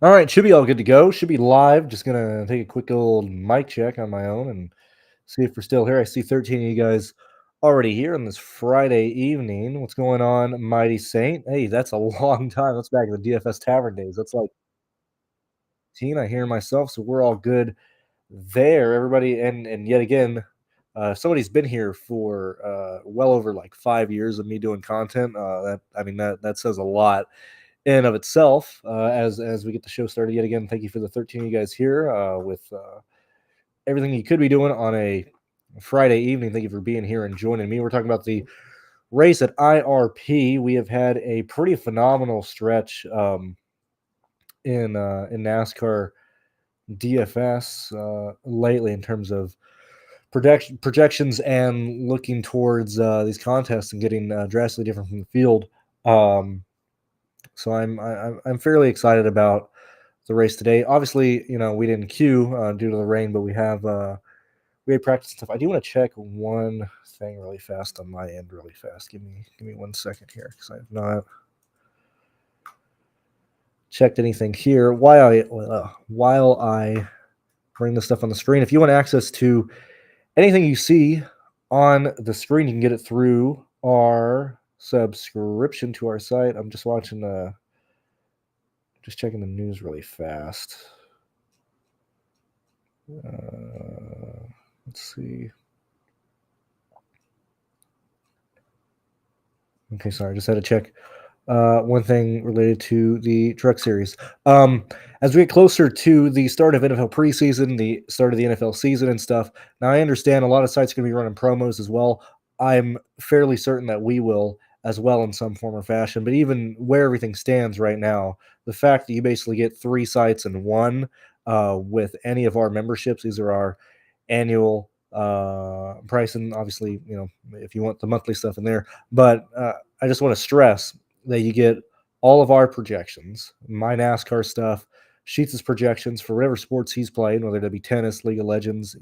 All right, should be all good to go. Should be live. Just gonna take a quick old mic check on my own and see if we're still here. I see 13 of you guys already here on this Friday evening. What's going on, Mighty Saint? Hey, that's a long time. That's back in the DFS Tavern days. That's like 10, I hear myself. So we're all good there, everybody. And yet again, somebody's been here for well over like 5 years of me doing content. That says a lot in and of itself. As we get the show started yet again, thank you for the 13 of you guys here with everything you could be doing on a Friday evening. Thank you for being here and joining me. We're talking about the race at IRP. We have had a pretty phenomenal stretch in NASCAR DFS lately in terms of projections and looking towards these contests and getting drastically different from the field. Um, so I'm fairly excited about the race today. Obviously, we didn't queue due to the rain, but we had practice stuff. I do want to check one thing really fast on my end, really fast. Give me 1 second here because I have not checked anything here while I bring this stuff on the screen. If you want access to anything you see on the screen, you can get it through our subscription to our site. I'm just just checking the news really fast. Let's see. Okay, sorry, I just had to check one thing related to the Truck Series. As we get closer to the start of NFL preseason, the start of the NFL season and stuff, now I understand a lot of sites are going to be running promos as well. I'm fairly certain that we will as well in some form or fashion. But even where everything stands right now, the fact that you basically get three sites in one with any of our memberships, these are our annual price, and obviously, if you want the monthly stuff in there. But I just want to stress that you get all of our projections, my NASCAR stuff, Sheets' projections for whatever sports he's playing, whether it be tennis, League of Legends,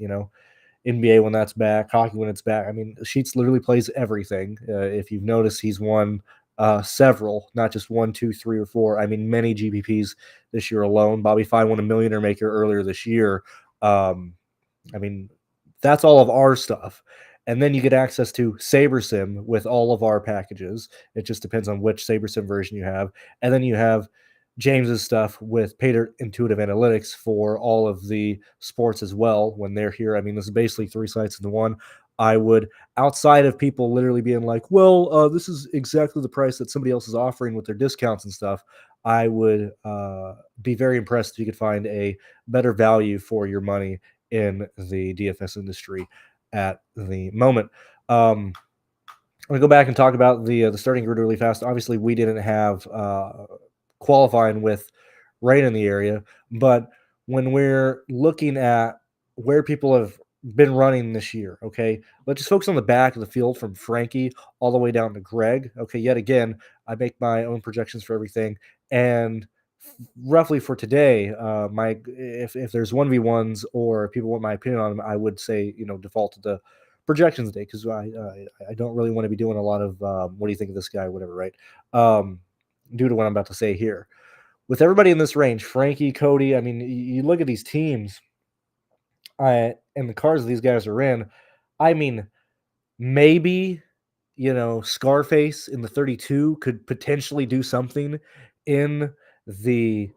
NBA when that's back, hockey when it's back. I mean, Sheets literally plays everything. If you've noticed, he's won several, not just one, two, three, or four. I mean, many GPPs this year alone. Bobby Fye won a Millionaire Maker earlier this year. I mean, that's all of our stuff. And then you get access to SaberSim with all of our packages. It just depends on which SaberSim version you have. And then you have James's stuff with Pater Intuitive Analytics for all of the sports as well when they're here. I mean, this is basically three sites into one. I would, outside of people literally being like, well, this is exactly the price that somebody else is offering with their discounts and stuff, I would be very impressed if you could find a better value for your money in the DFS industry at the moment. I'm gonna go back and talk about the starting grid really fast. Obviously, we didn't have qualifying with rain in the area, but when we're looking at where people have been running this year, okay, let's just focus on the back of the field from Frankie all the way down to Greg. Okay, yet again, I make my own projections for everything, and roughly for today, my if there's 1v1s or people want my opinion on them, I would say default to the projections day because I don't really want to be doing a lot of what do you think of this guy, whatever, right? Due to what I'm about to say here, with everybody in this range, Frankie, Cody. I mean, you look at these teams, and the cars these guys are in. I mean, maybe Scarface in the 32 could potentially do something in the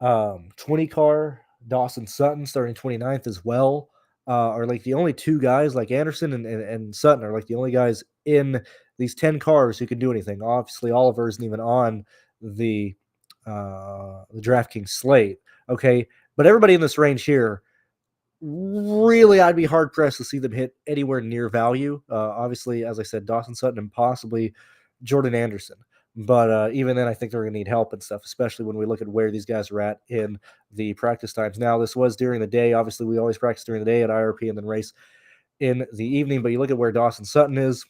20 car. Dawson Sutton starting 29th as well are like the only two guys, like Anderson and Sutton are like the only guys in these 10 cars who can do anything. Obviously, Oliver isn't even on the the DraftKings slate. Okay, but everybody in this range here, really, I'd be hard pressed to see them hit anywhere near value. Obviously, as I said, Dawson Sutton and possibly Jordan Anderson. But even then, I think they're going to need help and stuff, especially when we look at where these guys are at in the practice times. Now, this was during the day. Obviously, we always practice during the day at IRP and then race in the evening. But you look at where Dawson Sutton is.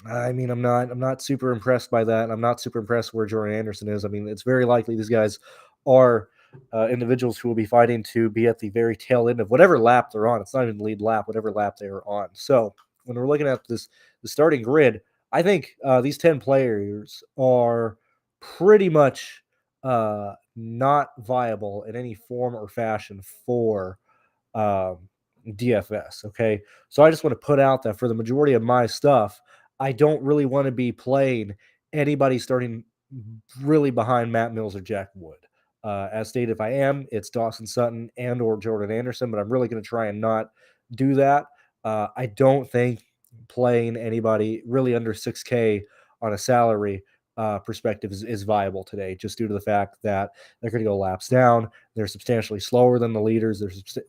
I mean, I'm not super impressed by that. I'm not super impressed where Jordan Anderson is. I mean, it's very likely these guys are individuals who will be fighting to be at the very tail end of whatever lap they're on. It's not even the lead lap, whatever lap they are on. So when we're looking at the starting grid, I think these 10 players are pretty much not viable in any form or fashion for um, DFS. Okay. So I just want to put out that for the majority of my stuff, I don't really want to be playing anybody starting really behind Matt Mills or Jack Wood. As stated, if I am, it's Dawson Sutton and or Jordan Anderson, but I'm really going to try and not do that. I don't think playing anybody really under 6K on a salary perspective is viable today, just due to the fact that they're going to go laps down. They're substantially slower than the leaders.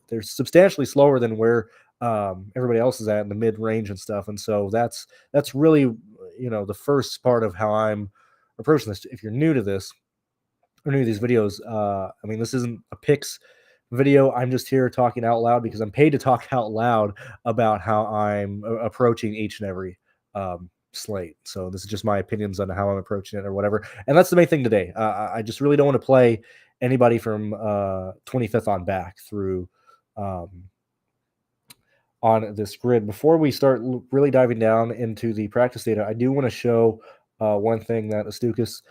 They're substantially slower than where everybody else is at in the mid range and stuff. And so that's really the first part of how I'm approaching this. If you're new to this or new to these videos, I mean, this isn't a picks video. I'm just here talking out loud because I'm paid to talk out loud about how I'm approaching each and every slate. So this is just my opinions on how I'm approaching it or whatever. And that's the main thing today. I just really don't want to play anybody from 25th on back through um, on this grid. Before we start really diving down into the practice data, I do want to show one thing that Astukas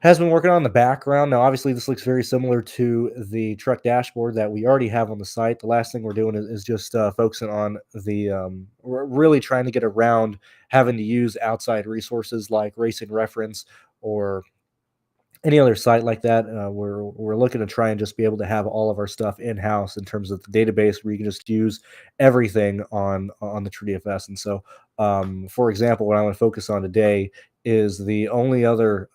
has been working on in the background. Now, obviously, this looks very similar to the truck dashboard that we already have on the site. The last thing we're doing is just focusing on we're really trying to get around having to use outside resources like Racing Reference or any other site like that. We're looking to try and just be able to have all of our stuff in house in terms of the database, where you can just use everything on the TrueDFS. And so, for example, what I want to focus on today is the only other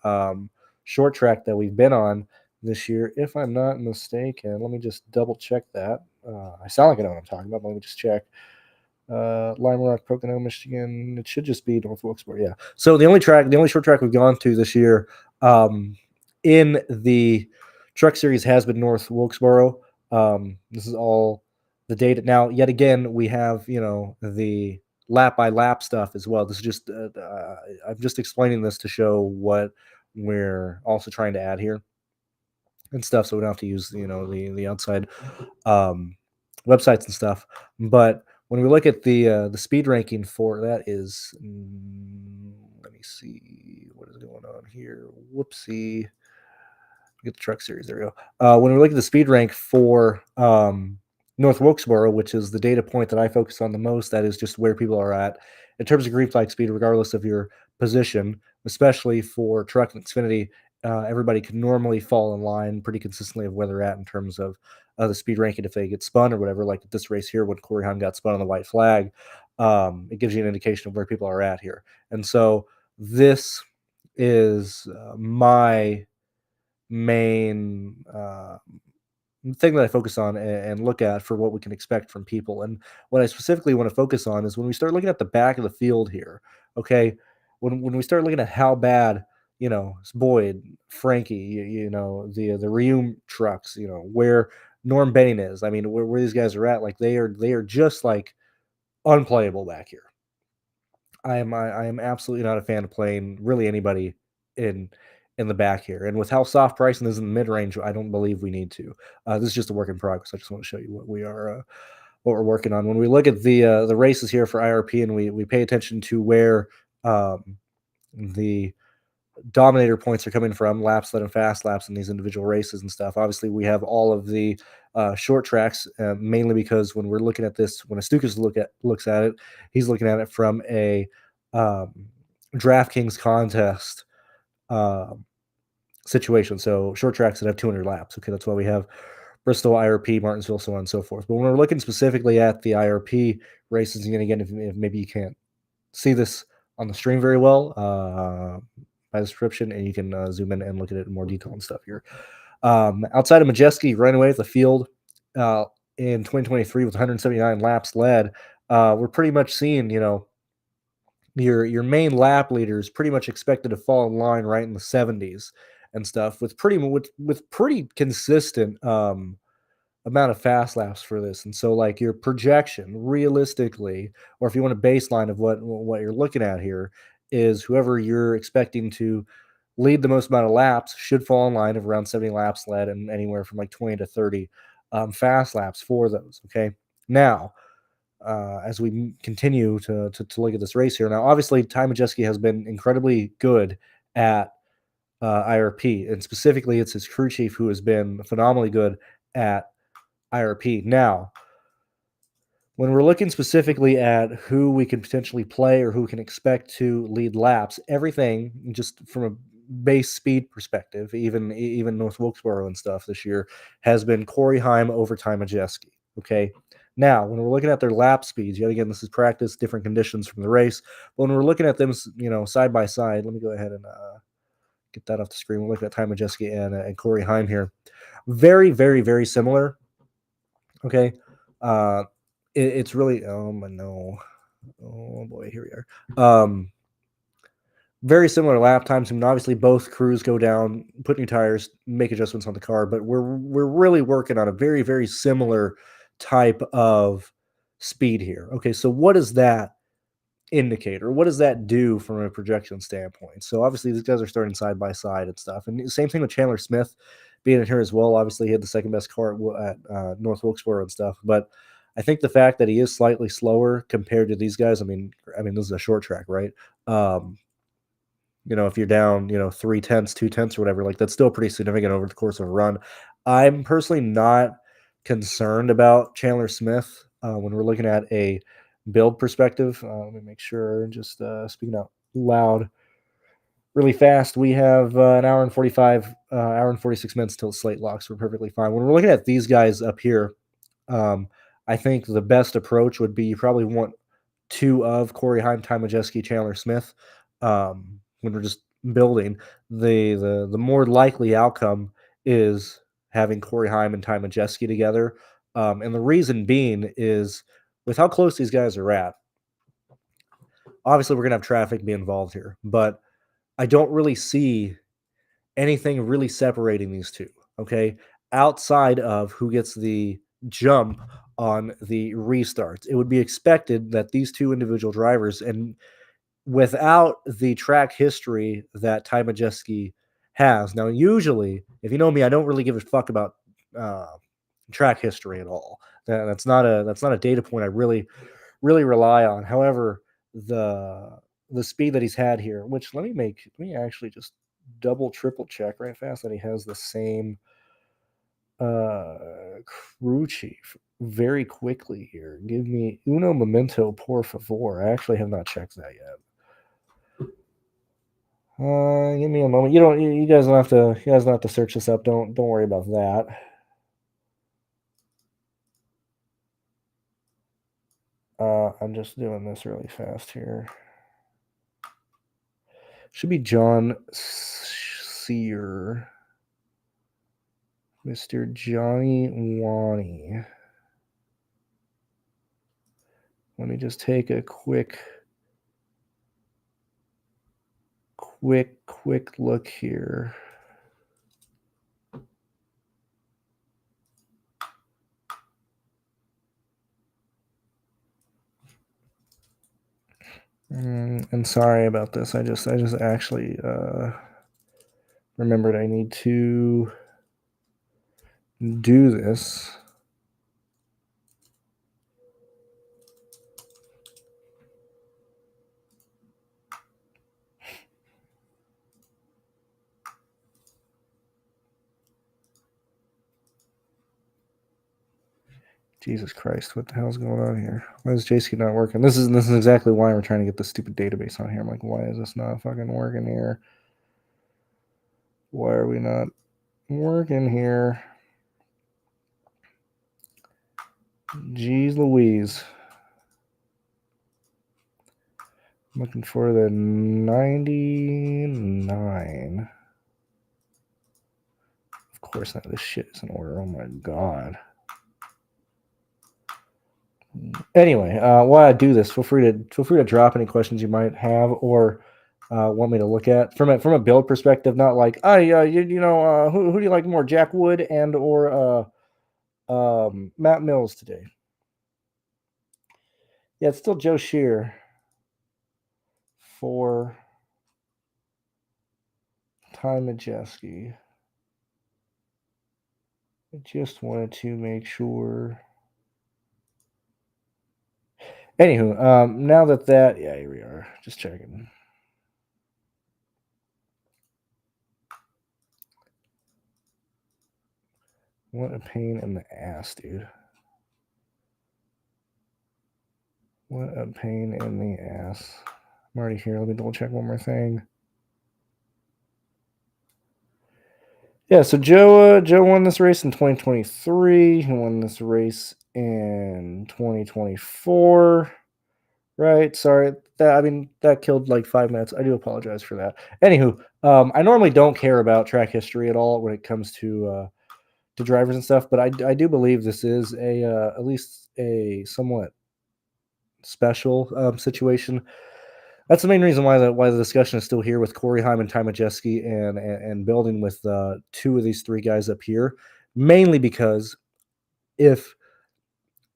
short track that we've been on this year, if I'm not mistaken. Let me just double check that. I sound like I know what I'm talking about, but let me just check. Lime Rock, Pocono, Michigan. It should just be North Wilkesboro. Yeah. So the only short track we've gone to this year in the truck series has been North Wilkesboro. This is all the data. Now, yet again, we have the lap by lap stuff as well. This is just I'm just explaining this to show what we're also trying to add here and stuff, so we don't have to use the outside um, websites and stuff. But when we look at the speed ranking for that is, let me see what is going on here. Whoopsie. Get the truck series. There we go. When we look at the speed rank for North Wilkesboro, which is the data point that I focus on the most, that is just where people are at in terms of green flag speed, regardless of your position, especially for truck and Xfinity. Everybody can normally fall in line pretty consistently of where they're at in terms of the speed ranking if they get spun or whatever. Like this race here, when Corey Hunt got spun on the white flag, it gives you an indication of where people are at here. And so this is my main thing that I focus on and look at for what we can expect from people. And what I specifically want to focus on is when we start looking at the back of the field here. Okay, when we start looking at how bad Boyd, Frankie, the Reum trucks, where Norm Benning is. I mean, where these guys are at, like they are just like unplayable back here. I am absolutely not a fan of playing really anybody in in the back here. And with how soft pricing is in the mid range, I don't believe we need to. This is just a work in progress. I just want to show you what we're working on. When we look at the races here for IRP and we pay attention to where the dominator points are coming from, laps led and fast laps in these individual races and stuff. Obviously, we have all of the short tracks, mainly because when we're looking at this, when Astukas looks at it, he's looking at it from a um, DraftKings contest situation. So short tracks that have 200 laps. Okay, that's why we have Bristol, IRP, Martinsville, so on and so forth. But when we're looking specifically at the IRP races, and again, if maybe you can't see this on the stream very well, by description, and you can zoom in and look at it in more detail and stuff here. Outside of Majeski, right away with the field in 2023 with 179 laps led, we're pretty much seeing, your main lap leaders pretty much expected to fall in line right in the 70s and stuff with pretty consistent amount of fast laps for this. And so like your projection realistically, or if you want a baseline of what you're looking at here, is whoever you're expecting to lead the most amount of laps should fall in line of around 70 laps led and anywhere from like 20 to 30 fast laps for those. Okay. Now, as we continue to look at this race here, now obviously Ty Majeski has been incredibly good at IRP, and specifically, it's his crew chief who has been phenomenally good at IRP. Now, when we're looking specifically at who we can potentially play or who we can expect to lead laps, everything just from a base speed perspective, even North Wilkesboro and stuff this year has been Corey Heim over Ty Majeski. Okay. Now, when we're looking at their lap speeds, yet again, this is practice, different conditions from the race. But when we're looking at them, side by side, let me go ahead and get that off the screen. We'll look at Ty Majeski and Corey Heim here. Very, very, very similar. Okay. Uh, it's really, oh my no. Oh boy, here we are. Very similar lap times. I mean, obviously both crews go down, put new tires, make adjustments on the car, but we're really working on a very, very similar type of speed here. Okay, so what does that indicate, or what does that do from a projection standpoint? So obviously these guys are starting side by side and stuff, and same thing with Chandler Smith being in here as well. Obviously he had the second best car at North Wilkesboro and stuff, but I think the fact that he is slightly slower compared to these guys, I mean this is a short track, right? If you're down, 3 tenths, 2 tenths, or whatever, like that's still pretty significant over the course of a run. I'm personally not concerned about Chandler Smith when we're looking at a build perspective. Let me make sure, just speaking out loud really fast. We have an hour and 46 minutes till slate locks. We're perfectly fine. When we're looking at these guys up here, I think the best approach would be you probably want two of Corey Heim, Ty Majeski, Chandler Smith. When we're just building, the more likely outcome is having Corey Heim and Ty Majeski together. And the reason being is with how close these guys are at, obviously we're going to have traffic be involved here, but I don't really see anything really separating these two, okay? Outside of who gets the jump on the restarts. It would be expected that these two individual drivers, and without the track history that Ty Majeski has. Now, usually, if you know me, I don't really give a fuck about track history at all. That's not a data point I really rely on. However, the speed that he's had here, which let me actually just double triple check right fast that he has the same crew chief very quickly here. Give me uno momento por favor. I actually have not checked that yet. Give me a moment. You guys don't have to search this up. Don't worry about that. I'm just doing this really fast here. Should be John Sear. Mr. Johnny Wani. Let me just take a quick look here. And sorry about this. I just actually remembered I need to do this. Jesus Christ, what the hell's going on here? Why is JC not working? This is exactly why we're trying to get this stupid database on here. I'm like, why is this not fucking working here? Why are we not working here? Jeez Louise. I'm looking for the 99. Of course not. This shit is in order. Oh my god. Anyway, while I do this, feel free to drop any questions you might have or want me to look at from a build perspective. Not like, who do you like more, Jack Wood and or Matt Mills today? Yeah, it's still Joe Shear for Ty Majeski. I just wanted to make sure. Anywho, now that yeah, here we are. Just checking. What a pain in the ass, dude. What a pain in the ass. I'm already here. Let me double check one more thing. Yeah, so Joe won this race in 2023. He won this race in 2024. Right. Sorry. That killed like 5 minutes. I do apologize for that. Anywho, I normally don't care about track history at all when it comes to drivers and stuff, but I do believe this is a at least a somewhat special situation. That's the main reason why the discussion is still here with Corey Heim and Ty Majeski and building with two of these three guys up here, mainly because if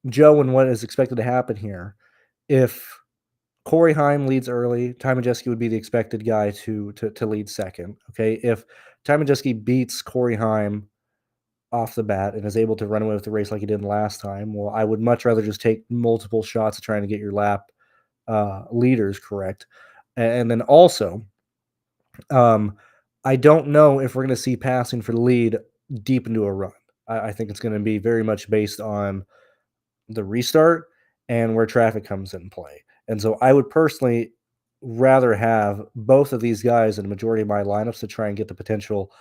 Joe and what is expected to happen here, if Corey Heim leads early, Ty Majeski would be the expected guy to lead second. Okay, if Ty Majeski beats Corey Heim off the bat and is able to run away with the race like he did last time, well, I would much rather just take multiple shots at trying to get your lap leaders correct. And then also, um, I don't know if we're going to see passing for the lead deep into a run. I think it's going to be very much based on the restart and where traffic comes in play. And so I would personally rather have both of these guys in the majority of my lineups to try and get the potential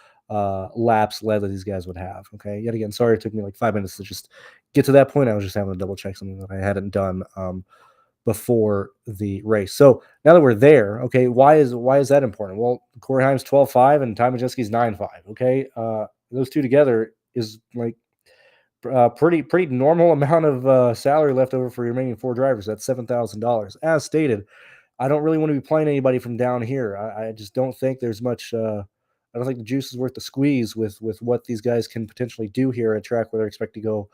laps led that these guys would have. Okay. Yet again, sorry it took me like 5 minutes to just get to that point. I was just having to double check something that I hadn't done before the race. So now that we're there, okay, why is that important? Well, Corey Heim's 12.5 and Ty Majeski's 9.5. Okay. Those two together is like pretty normal amount of salary left over for your remaining four drivers. That's $7,000. As stated, I don't really want to be playing anybody from down here. I just don't think there's much. I don't think the juice is worth the squeeze with what these guys can potentially do here at a track where they're expected to go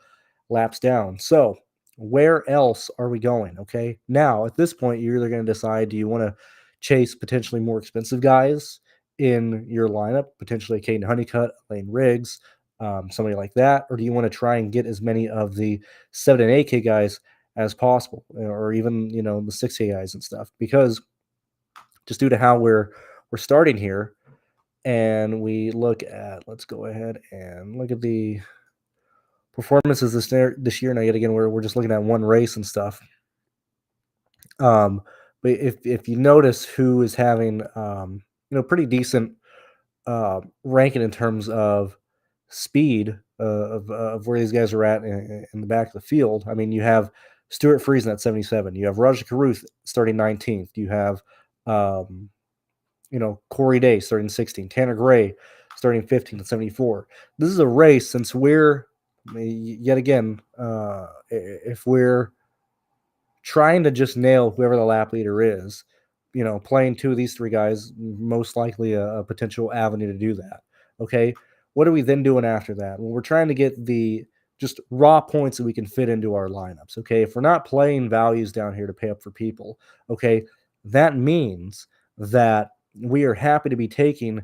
laps down. So where else are we going? Okay, now at this point, you're either going to decide: do you want to chase potentially more expensive guys in your lineup, potentially Caden Honeycutt, Lane Riggs, somebody like that, or do you want to try and get as many of the 7 and 8K guys as possible, or even the 6K guys and stuff? Because just due to how we're starting here, and we look at, let's go ahead and look at the performances this year. Now, yet again, we're just looking at one race and stuff. But if you notice who is having pretty decent ranking in terms of speed of where these guys are at in the back of the field. I mean, you have Stuart Friesen at 77. You have Roger Carruth starting 19th. You have, Corey Day starting 16th. Tanner Gray starting 15th at 74. This is a race since we're, yet again, if we're trying to just nail whoever the lap leader is, playing two of these three guys, most likely a potential avenue to do that. Okay. What are we then doing after that? Well, we're trying to get the just raw points that we can fit into our lineups. Okay. If we're not playing values down here to pay up for people, okay, that means that we are happy to be taking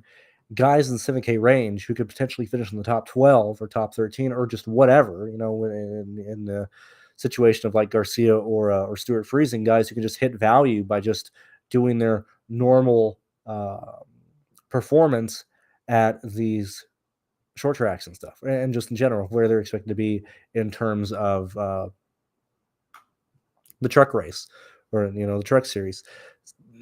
guys in the 7K range who could potentially finish in the top 12 or top 13 or just whatever, in the situation of like Garcia or Stuart Friesen, guys who can just hit value by just doing their normal performance at these short tracks and stuff, and just in general where they're expected to be in terms of the truck race or the truck series.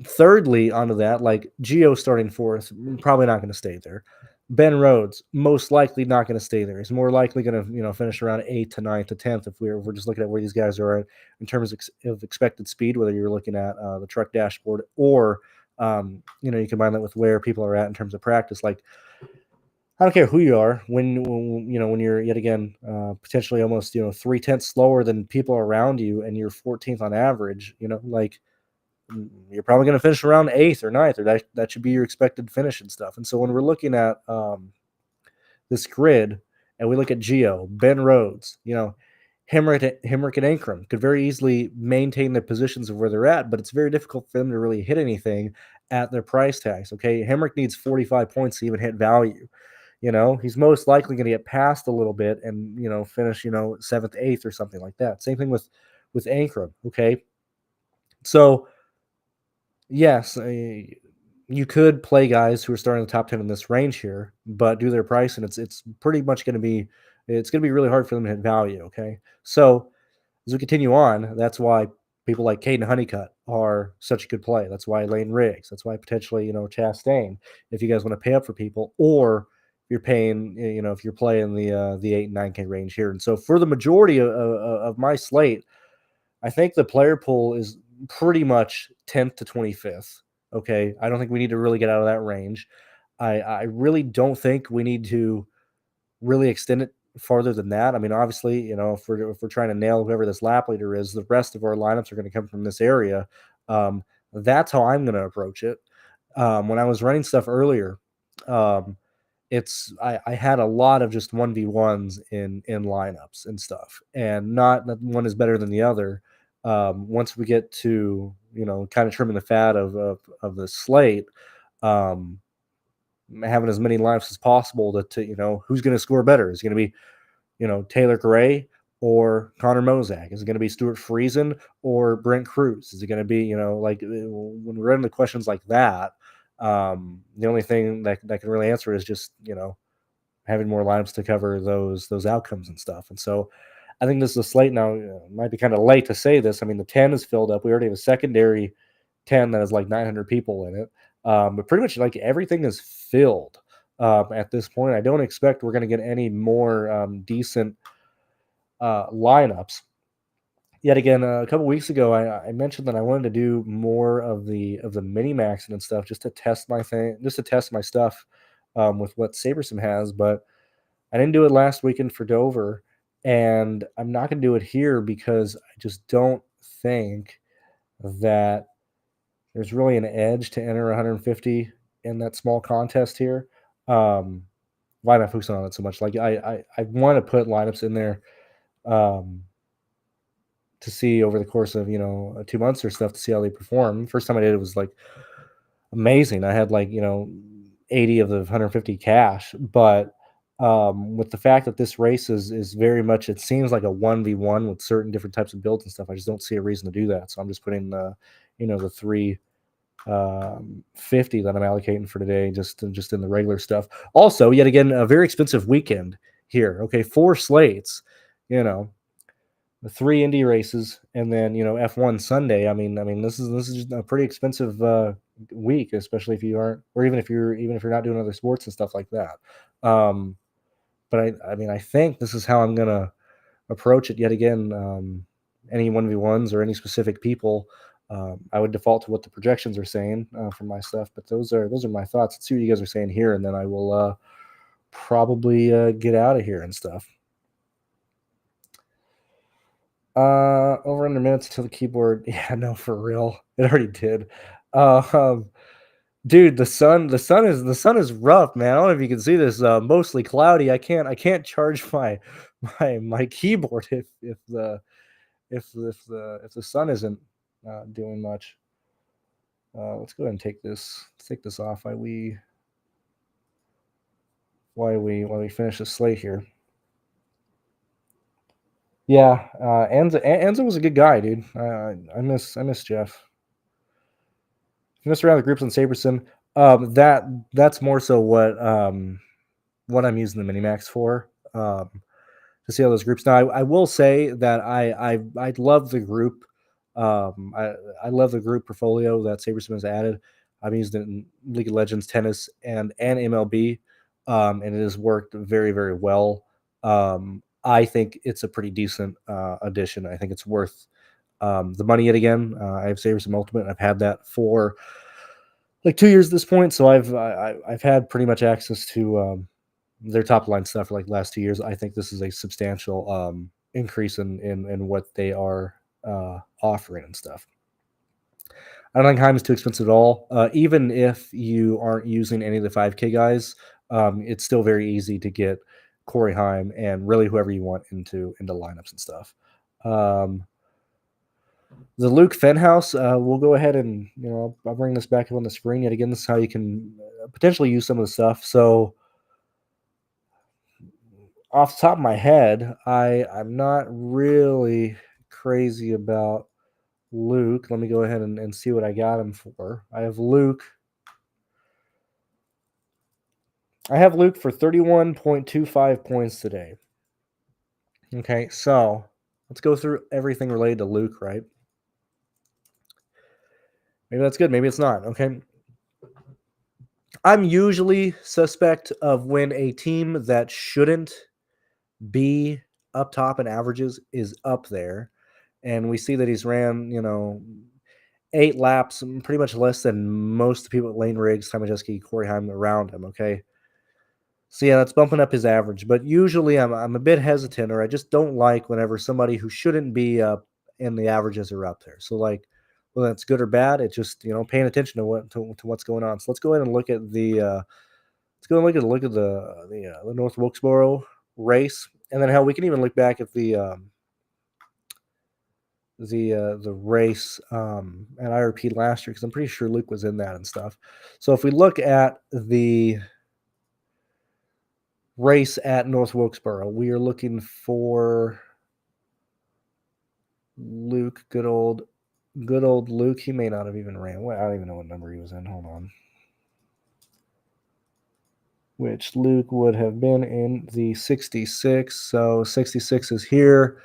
Thirdly, onto that, like Gio starting fourth, probably not going to stay there. Ben Rhodes, most likely not going to stay there. He's more likely going to, finish around 8th to 9th to 10th if we're just looking at where these guys are at in terms of expected speed, whether you're looking at the truck dashboard or, you combine that with where people are at in terms of practice. Like, I don't care who you are when you're yet again potentially almost 3/10 slower than people around you and you're 14th on average. You're probably going to finish around 8th or 9th, or that should be your expected finish and stuff. And so when we're looking at this grid and we look at Gio, Ben Rhodes, Hemrick and Ankrum could very easily maintain the positions of where they're at, but it's very difficult for them to really hit anything at their price tags. Okay, Hemrick needs 45 points to even hit value. He's most likely going to get past a little bit and finish 7th, 8th or something like that. Same thing with Ankrum. Okay, so yes, you could play guys who are starting in the top 10 in this range here, but due to their price, and it's pretty much going to be It's going to be really hard for them to hit value. Okay. So as we continue on, that's why people like Caden Honeycutt are such a good play. That's why Lane Riggs. That's why potentially, Chastain, if you guys want to pay up for people, or you're paying, if you're playing the 8 and 9K range here. And so for the majority of my slate, I think the player pool is pretty much 10th to 25th. Okay. I don't think we need to really get out of that range. I really don't think we need to really extend it farther than that. I mean, obviously, if we're trying to nail whoever this lap leader is, the rest of our lineups are going to come from this area. Um, that's how I'm going to approach it. When I was running stuff earlier, um, I had a lot of just 1v1s in lineups and stuff, and not that one is better than the other. Once we get to kind of trimming the fat of the slate, um, having as many lineups as possible to who's going to score better. Is it going to be Taylor Gray or Connor Mozak? Is it going to be Stuart Friesen or Brent Cruz? Is it going to be like when we're into questions like that? The only thing that can really answer is just having more lineups to cover those outcomes and stuff. And so I think this is a slate now. It might be kind of late to say this. I mean, the 10 is filled up. We already have a secondary 10 that has like 900 people in it. But pretty much like everything is filled at this point. I don't expect we're going to get any more decent lineups. Yet again, a couple weeks ago, I mentioned that I wanted to do more of the mini maxing and stuff just to test my stuff with what Sabersim has. But I didn't do it last weekend for Dover, and I'm not going to do it here because I just don't think that there's really an edge to enter 150 in that small contest here. Why am I focusing on it so much? Like I want to put lineups in there um, to see over the course of 2 months or stuff to see how they perform. First time I did it was like amazing. I had like 80 of the 150 cash, but with the fact that this race is very much, it seems like a 1v1 with certain different types of builds and stuff. I just don't see a reason to do that. So I'm just putting the 350 that I'm allocating for today just in the regular stuff. Also, yet again, a very expensive weekend here. Okay, 4 slates, the 3 Indy races, and then F1 Sunday. I mean, this is just a pretty expensive week, especially if you aren't, or even if you're not doing other sports and stuff like that. Um, but I think this is how I'm gonna approach it yet again. Any 1v1s or any specific people, I would default to what the projections are saying for my stuff. But those are my thoughts. Let's see what you guys are saying here, and then I will probably get out of here and stuff. Over 100 minutes until the keyboard. Yeah, no, for real. It already did. Um, dude, the sun is rough, man. I don't know if you can see this. Mostly cloudy. I can't charge my keyboard if the sun isn't doing much. Let's go ahead and take this off while we finish the slate here. Yeah, Enzo was a good guy, dude. I miss Jeff. If you mess around with groups on Sabersim, that's more so what I'm using the Minimax for. To see all those groups. Now, I will say that I love the group. I love the group portfolio that Sabersim has added. I've used it in League of Legends, tennis, and MLB, and it has worked very, very well. I think it's a pretty decent addition. I think it's worth the money yet again. I have Sabersim Ultimate. I've had that for like 2 years at this point, so I've had pretty much access to their top line stuff for like the last 2 years. I think this is a substantial increase in what they are offering and stuff. I don't think Heim is too expensive at all. Even if you aren't using any of the 5K guys, it's still very easy to get Corey Heim and really whoever you want into lineups and stuff. The Luke Fenhouse, we'll go ahead and I'll bring this back up on the screen yet again. This is how you can potentially use some of the stuff. So off the top of my head, I'm not really crazy about Luke. Let me go ahead and see what I got him for. I have Luke for 31.25 points today. Okay, so let's go through everything related to Luke, right? Maybe that's good. Maybe it's not. Okay. I'm usually suspect of when a team that shouldn't be up top in averages is up there. And we see that he's ran, 8 laps, pretty much less than most people at Lane Riggs, Tom Majeski, Corey Heim around him. Okay. So yeah, that's bumping up his average. But usually I'm a bit hesitant, or I just don't like whenever somebody who shouldn't be up in the averages are up there. So like, whether that's good or bad, it's just paying attention to what's going on. So let's go ahead and look at the let's go and look at the North Wilkesboro race, and then hell, we can even look back at the race at IRP last year because I'm pretty sure Luke was in that and stuff. So if we look at the race at North Wilkesboro, we are looking for Luke, good old Luke. He may not have even ran. Well, I don't even know what number he was in. Hold on. Which Luke would have been in the 66. So 66 is here.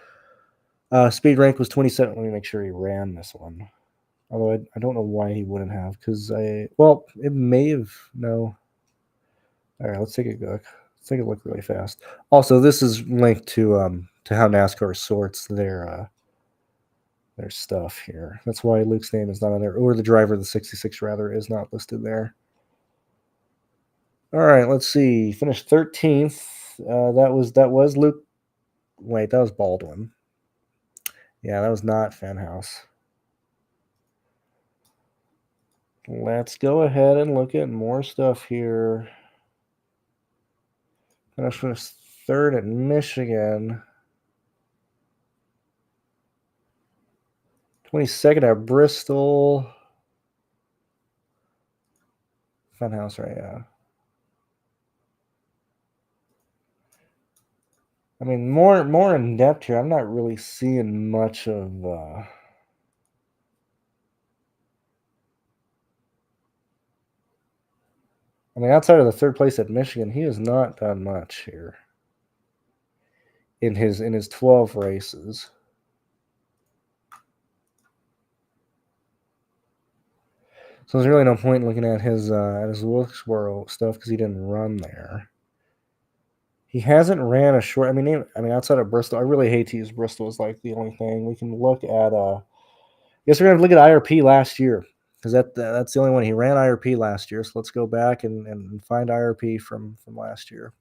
Speed rank was 27. Let me make sure he ran this one. Although I don't know why he wouldn't have, because it may have. No. All right, let's take a look. Let's take a look really fast. Also, this is linked to how NASCAR sorts their stuff here. That's why Luke's name is not on there, or the driver of the 66 rather is not listed there. All right, let's see. Finished 13th. That was Luke. Wait, that was Baldwin. Yeah, that was not Fenhouse. Let's go ahead and look at more stuff here. Finished third at Michigan. 22nd at Bristol. Funhouse, right? Yeah. I mean, more in depth here. I'm not really seeing much of. I mean, outside of the third place at Michigan, he has not done much here in his 12 races. So there's really no point in looking at his Wilkesboro stuff because he didn't run there. He hasn't ran a short. I mean, outside of Bristol, I really hate to use Bristol as like the only thing. We can look at. I guess we're gonna look at IRP last year because that's the only one he ran IRP last year. So let's go back and find IRP from last year.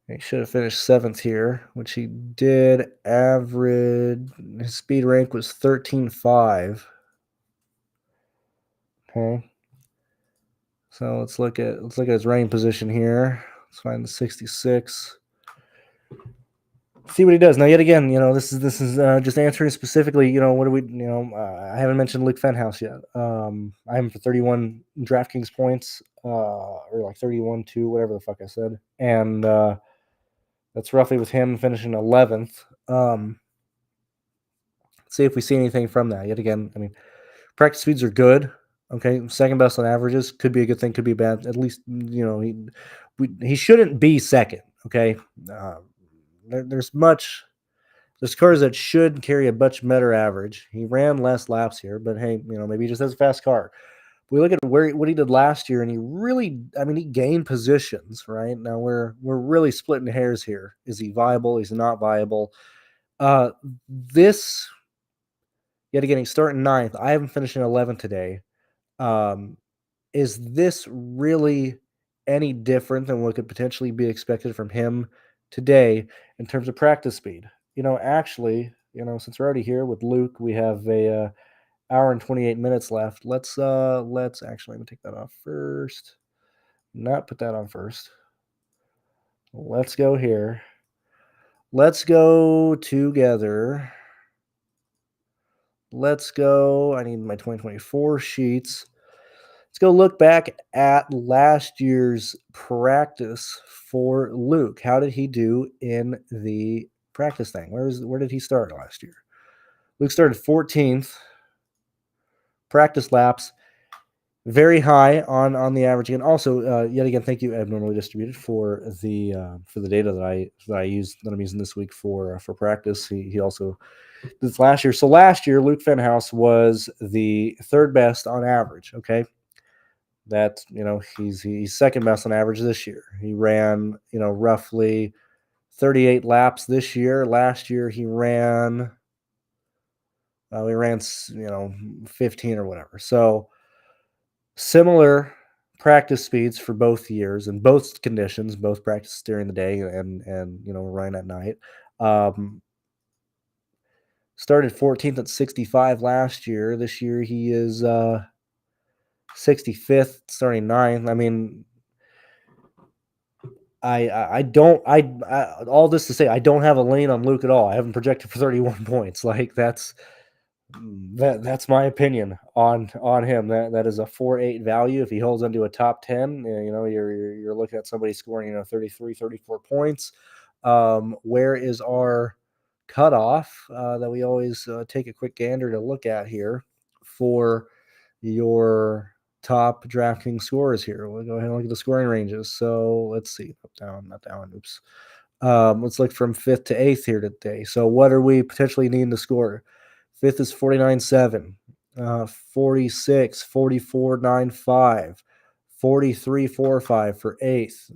He should have finished 7th here, which he did. Average his speed rank was 13.5. Okay. So let's look at his running position here. Let's find the 66. See what he does. Now, yet again, this is just answering specifically. What do we? I haven't mentioned Luke Fenhouse yet. I am for 31 DraftKings points, or like 31-2, whatever the fuck I said, and that's roughly with him finishing 11th. See if we see anything from that. Yet again, I mean, practice speeds are good. Okay, second best on averages could be a good thing, could be bad. At least he shouldn't be second. Okay, there's cars that should carry a much better average. He ran less laps here, but hey, maybe he just has a fast car. We look at what he did last year, and he gained positions. Right now, we're really splitting hairs here. Is he viable? Is he not viable? This yet again, he's starting 9th. I haven't finished in 11th today. Is this really any different than what could potentially be expected from him today in terms of practice speed? Actually, since we're already here with Luke, we have a hour and 28 minutes left. Let's actually, let me take that off first. Not put that on first. Let's go here. Let's go together. Let's go. I need my 2024 sheets. Let's go look back at last year's practice for Luke. How did he do in the practice thing? Where did he start last year? Luke started 14th. Practice laps. very high on the average. And also, yet again, thank you, abnormally distributed, for the data that I'm using this week for practice. He also did this last year. So last year, Luke Fenhouse was the third best on average. Okay, that he's second best on average this year. He ran roughly 38 laps this year. Last year we ran 15 or whatever. So similar practice speeds for both years in both conditions, both practice during the day and running at night. Um, Started 14th at 65 last year. This year he is 65th, starting ninth. I mean, I don't I all this to say I don't have a lane on Luke at all. I haven't projected for 31 points. Like that's my opinion on him. That is a 4.8 value. If he holds into a top 10, you're looking at somebody scoring 33, 34 points. Where is our cutoff that we always take a quick gander to look at here for your top DraftKings scores here? We'll go ahead and look at the scoring ranges. So let's see, up, down, not down. Oops. Let's look from fifth to eighth here today. So what are we potentially needing to score? Fifth is 49.7, 46, 44.95, 43.45 for eighth.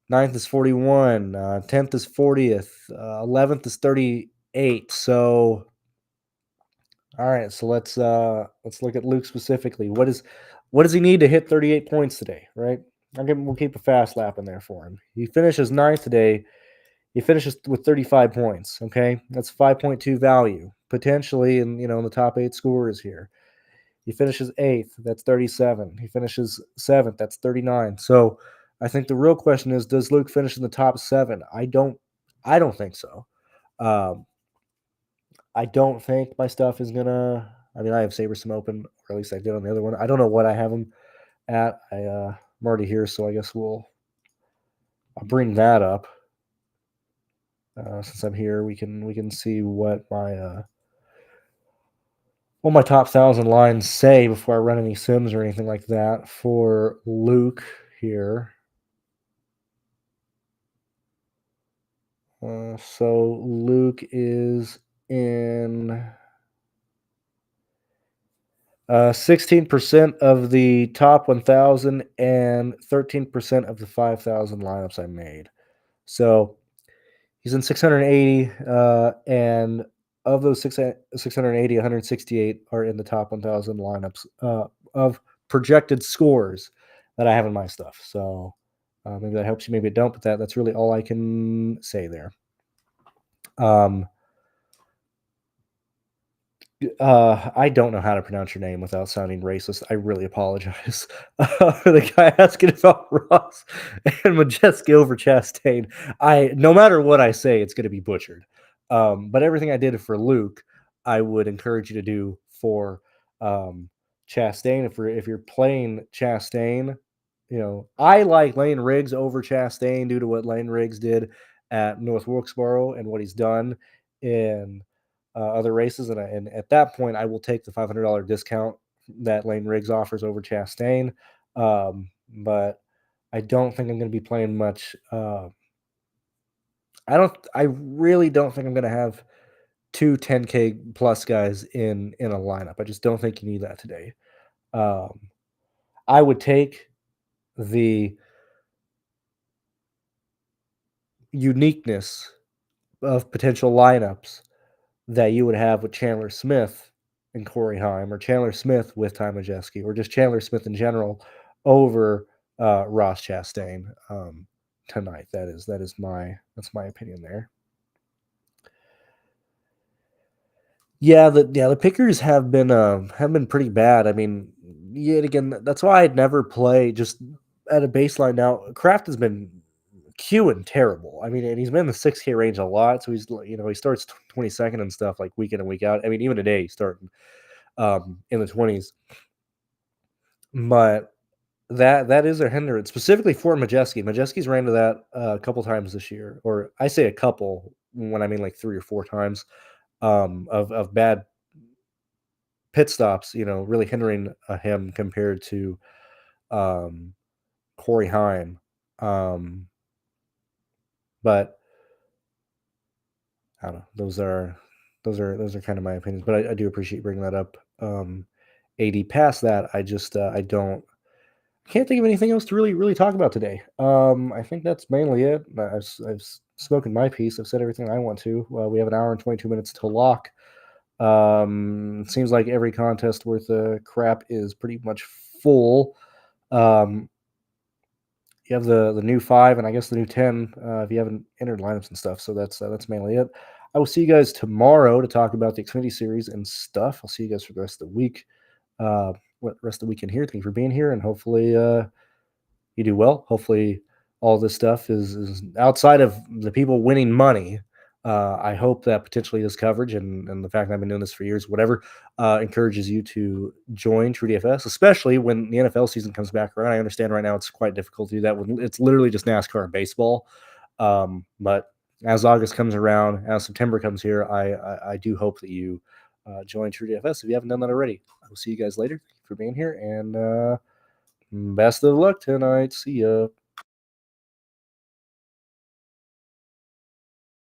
Ninth is 41, 10th is 40th, 11th is 38. So, all right, so let's look at Luke specifically. What does he need to hit 38 points today, right? We'll keep a fast lap in there for him. He finishes ninth today. He finishes with 35 points. Okay, that's 5.2 value potentially, in the top 8 scorers here. He finishes eighth. That's 37. He finishes seventh. That's 39. So I think the real question is, does Luke finish in the top 7? I don't think so. Um, I don't think my stuff is gonna. I mean, I have SaberSim open, or at least I did on the other one. I don't know what I have him at. I'm already here, so I guess I'll bring that up. Since I'm here, we can see what my top 1,000 lines say before I run any sims or anything like that for Luke here. So Luke is in 16% of the top 1,000 and 13% of the 5,000 lineups I made. So he's in 680, and of those 680, 168 are in the top 1,000 lineups of projected scores that I have in my stuff. So maybe that helps you, maybe it don't, but that's really all I can say there. I don't know how to pronounce your name without sounding racist. I really apologize. The guy asking about Ross and Majeski over Chastain. No matter what I say, it's going to be butchered. But everything I did for Luke, I would encourage you to do for Chastain. If you're playing Chastain, I like Lane Riggs over Chastain due to what Lane Riggs did at North Wilkesboro and what he's done in other races, and at that point, I will take the $500 discount that Lane Riggs offers over Chastain. But I don't think I'm going to be playing much. I really don't think I'm going to have two 10K plus guys in a lineup. I just don't think you need that today. I would take the uniqueness of potential lineups that you would have with Chandler Smith and Corey Heim, or Chandler Smith with Ty Majeski, or just Chandler Smith in general over Ross Chastain tonight. That's my opinion there. Yeah, the pickers have been pretty bad. I mean, yet again, that's why I'd never play just at a baseline. Now, Kraft has been queuing terrible. I mean, and he's been in the 6K range a lot. So he starts 22nd and stuff like week in and week out. I mean, even today he's starting in the 20s. But that is a hindrance, specifically for Majeski. Majeski's ran to that a couple times this year, or I say a couple when I mean like 3 or 4 times of bad pit stops, really hindering him compared to Corey Heim. But I don't know. Those are kind of my opinions. But I do appreciate bringing that up. AD past that, I can't think of anything else to really talk about today. I think that's mainly it. I've spoken my piece. I've said everything I want to. We have an hour and 22 minutes to lock. Seems like every contest worth of crap is pretty much full. Um, you have the new 5 and I guess the new 10 if you haven't entered lineups and stuff. So that's mainly it. I will see you guys tomorrow to talk about the Xfinity series and stuff. I'll see you guys for the rest of the week. Rest of the weekend here. Thank you for being here, and hopefully you do well. Hopefully all this stuff is outside of the people winning money. I hope that potentially this coverage and the fact that I've been doing this for years, whatever, encourages you to join TrueDFS, especially when the NFL season comes back around. I understand right now it's quite difficult to do that. It's literally just NASCAR and baseball. But as August comes around, as September comes here, I do hope that you join TrueDFS if you haven't done that already. I will see you guys later. Thank you for being here, and best of luck tonight. See ya.